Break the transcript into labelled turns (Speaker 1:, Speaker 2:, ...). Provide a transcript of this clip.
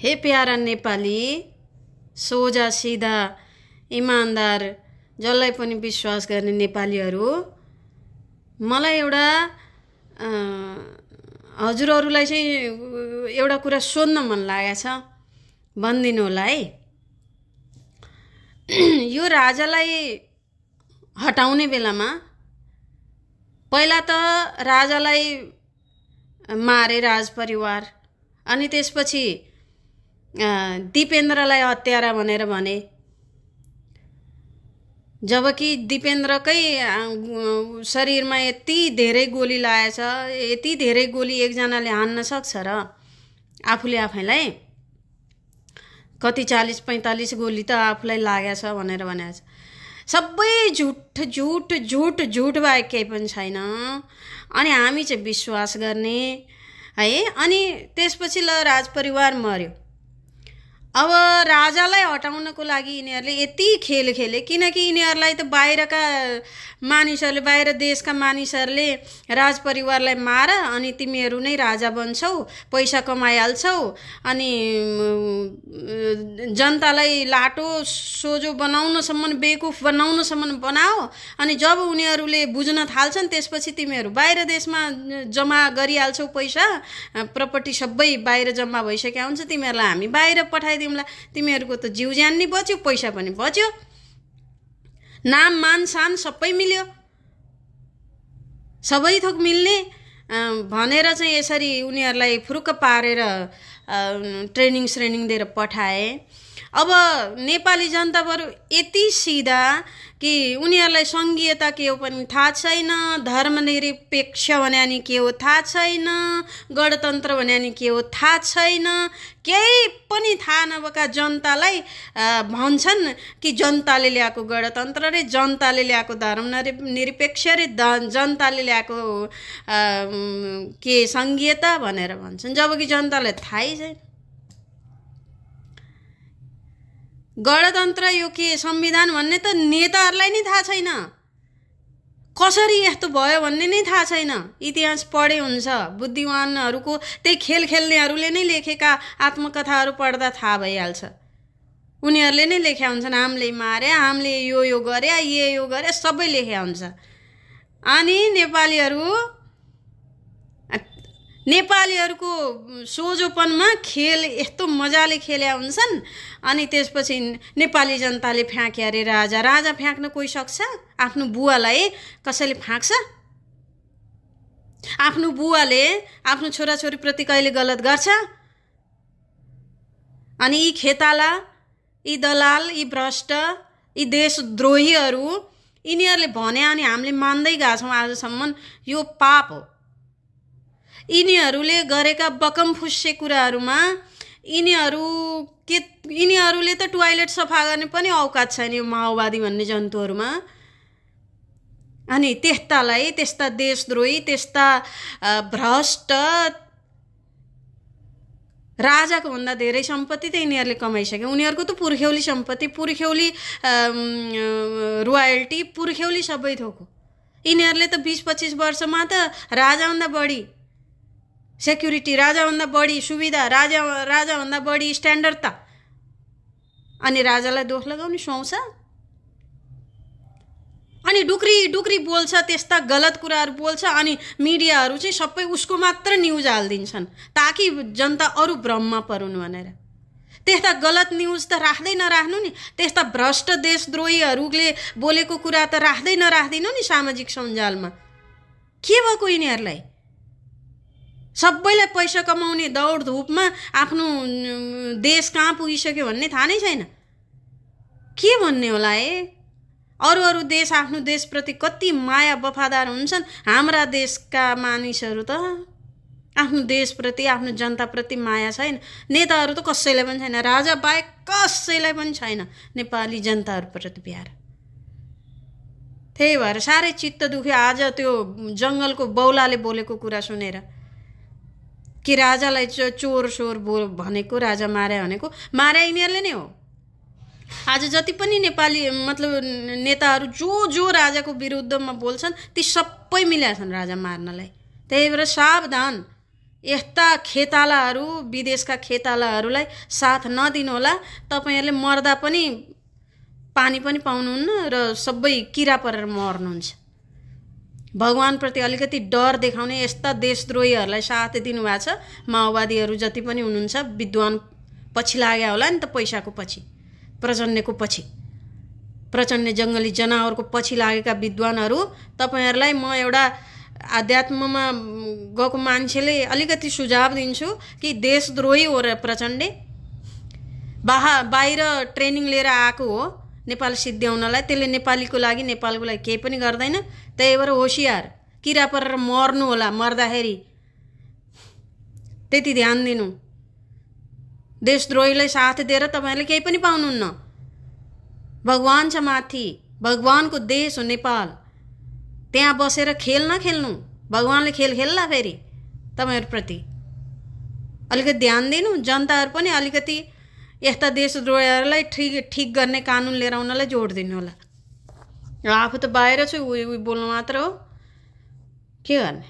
Speaker 1: हे प्यारा नेपाली, सोझा सिधा इमानदार जसलाई पनि विश्वास गर्ने नेपालीहरू, मलाई एउटा हजुरहरूलाई चाहिँ एउटा कुरा सोध्न मन लागेको छ, भनिदिनु होला है। यो राजालाई हटाउने बेलामा पहिला त राजालाई मारे राजपरिवार, अनि त्यसपछि दिपेन्द्रलाई हत्यारा भनेर भने, जबकि दिपेन्द्रकै शरीरमा यति धेरै गोली लागेछ, यति धेरै गोली एकजनाले हान्न सक्छ र आफूले आफैलाई? कति 40-45 गोली त आफूलाई लागेछ भनेर भनेको छ। सबै झुट झुट झुट झुट बाहेक केही पनि छैन। अनि हामी चाहिँ विश्वास गर्ने है। अनि त्यसपछि ल राजपरिवार मर्यो। अब राजालाई हटाउनको लागि यिनीहरूले यति खेल खेले, किनकि यिनीहरूलाई त बाहिरका मानिसहरूले, बाहिर देशका मानिसहरूले राजपरिवारलाई मार अनि तिमीहरू नै राजा बन्छौ, पैसा कमाइहाल्छौ, अनि जनतालाई लाटो सोझो बनाउनसम्म, बेकुफ बनाउनसम्म बनाओ, अनि जब उनीहरूले बुझ्न थाल्छन् त्यसपछि तिमीहरू बाहिर देशमा जम्मा गरिहाल्छौ, पैसा प्रपर्टी सबै बाहिर जम्मा भइसकेका हुन्छ, तिमीहरूलाई हामी बाहिर पठाइदिउँला, तिमीहरूको त जिउ ज्यान नि बच्यो, पैसा पनि बच्यो, नाम मान शान सबै मिल्यो, सबै थोक मिल्ने भनेर चाहिँ यसरी उनीहरूलाई फुरुक्क पारेर ट्रेनिङ दिएर पठाए। अब नेपाली जनता बरु यति सिधा कि उनीहरूलाई सङ्घीयता के हो पनि थाहा छैन, धर्मनिरपेक्ष भने नि के हो थाहा छैन, गणतन्त्र भने नि के हो थाहा छैन, केही पनि थाहा नभएका जनतालाई भन्छन् कि जनताले ल्याएको गणतन्त्र रे, जनताले ल्याएको धर्मनिरपेक्ष रे, जनताले ल्याएको के सङ्घीयता भनेर भन्छन्, जबकि जनतालाई थाहै छैन। गणतन्त्र यो के संविधान भन्ने त नेताहरूलाई नै थाहा छैन, कसरी यस्तो भयो भन्ने नै थाहा छैन। इतिहास पढे हुन्छ, बुद्धिमानहरूको त्यही खेल खेल्नेहरूले नै लेखेका आत्मकथाहरू पढ्दा थाहा भइहाल्छ। उनीहरूले नै लेख्या हुन्छन्, हामीले मारे, हामीले यो गरे, यो गरे, सबै लेख्या हुन्छ। अनि नेपालीहरूको सोझोपनमा खेल यस्तो मजाले खेल्या हुन्छन्। अनि त्यसपछि नेपाली जनताले फ्याँक्या अरे राजा फ्याँक्न कोही सक्छ? आफ्नो बुवालाई कसैले फ्याँक्छ? आफ्नो बुवाले आफ्नो छोराछोरीप्रति कहिले गलत गर्छ? अनि यी खेताला, यी दलाल, यी भ्रष्ट, यी देशद्रोहीहरू, यिनीहरूले भने अनि हामीले मान्दै गएको छौँ आजसम्म, यो पाप हो। यिनीहरूले गरेका बकम फुस्से कुराहरूमा यिनीहरूले त टोयलेट सफा गर्ने पनि औकात छैन यो माओवादी भन्ने जन्तुहरूमा। अनि त्यस्तालाई, त्यस्ता देशद्रोही, त्यस्ता भ्रष्ट राजाको भन्दा धेरै सम्पत्ति त यिनीहरूले कमाइसके। उनीहरूको त पुर्ख्यौली सम्पत्ति, पुर्ख्यौली रोयल्टी, पुर्ख्यौली सबै थोक हो। यिनीहरूले त 20-25 वर्षमा त राजाभन्दा बढी सेक्युरिटी, राजाभन्दा बढी सुविधा, राजाभन्दा बढी स्ट्यान्डर्ड त। अनि राजालाई दोष लगाउने सुहाउँछ? अनि डुक्री बोल्छ, त्यस्ता गलत कुराहरू बोल्छ, अनि मिडियाहरू चाहिँ सबै उसको मात्र न्युज हालिदिन्छन् ताकि जनता अरू भ्रममा परुन् भनेर। त्यस्ता गलत न्युज त राख्दै नराख्नु नि, त्यस्ता भ्रष्ट देशद्रोहीहरूले बोलेको कुरा त राख्दै नराख्दिनु नि सामाजिक सञ्जालमा। के भएको यिनीहरूलाई? सबैलाई पैसा कमाउने दौडधुपमा आफ्नो देश कहाँ पुगिसक्यो भन्ने थाहा नै छैन। के भन्ने होला है? अरू देश आफ्नो देशप्रति कति माया वफादार हुन्छन्, हाम्रा देशका मानिसहरू त आफ्नो देशप्रति, आफ्नो जनताप्रति माया छैन। नेताहरू त कसैलाई पनि छैन, राजा बाहेक कसैलाई पनि छैन नेपाली जनताहरूप्रति प्यार। त्यही भएर साह्रै चित्त दुख्यो आज त्यो जङ्गलको बौलाले बोलेको कुरा सुनेर, कि राजालाई चोर भनेको, राजा मारे भनेको, मारे यिनीहरूले नै हो। आज जति पनि नेपाली मतलब नेताहरू जो राजाको विरुद्धमा बोल्छन् ती सबै मिलेका छन् राजा मार्नलाई। त्यही भएर सावधान, यस्ता खेतालाहरू विदेशका खेतालाहरूलाई साथ नदिनुहोला। तपाईहरुले मर्दा पनि पानी पनि पाउनुहुन्न र सबै किरा परेर मर्नुहुन्छ। भगवानप्रति अलिकति डर देखाउने यस्ता देशद्रोहीहरूलाई साथ दिनुभएको छ। माओवादीहरू जति पनि हुनुहुन्छ विद्वान पछि लाग्या होला नि त, पैसाको पछि, प्रचण्डको पछि, प्रचण्ड जङ्गली जनावरको पछि लागेका विद्वानहरू। तपाईहरुलाई म एउटा आध्यात्ममा गएको मान्छेले अलिकति सुझाव दिन्छु कि देशद्रोही हो र प्रचण्डे। बाहिर ट्रेनिङ लिएर आएको हो नेपाल सिद्ध्याउनलाई, त्यसले नेपालीको लागि नेपालको लागि केही पनि गर्दैन। त्यही भएर होशियार, किरा परेर मर्नु होला मर्दाखेरि, त्यति ध्यान दिनु। देशद्रोहीलाई साथ दिएर तपाईहरुले केही पनि पाउनुहुन्न। भगवान छ माथि, भगवानको देश हो नेपाल। त्यहाँ बसेर खेल नखेल्नु, भगवानले खेल खेल्ला फेरि तपाईहरुप्रति। अलिकति ध्यान दिनु। जनताहरु पनि अलिकति यस्ता देशद्रोहीहरूलाई ठीक गर्ने कानुन लिएर आउनलाई जोड दिनु होला। आफू त बाहिर छु, उही बोल्नु मात्र हो, के गर्ने।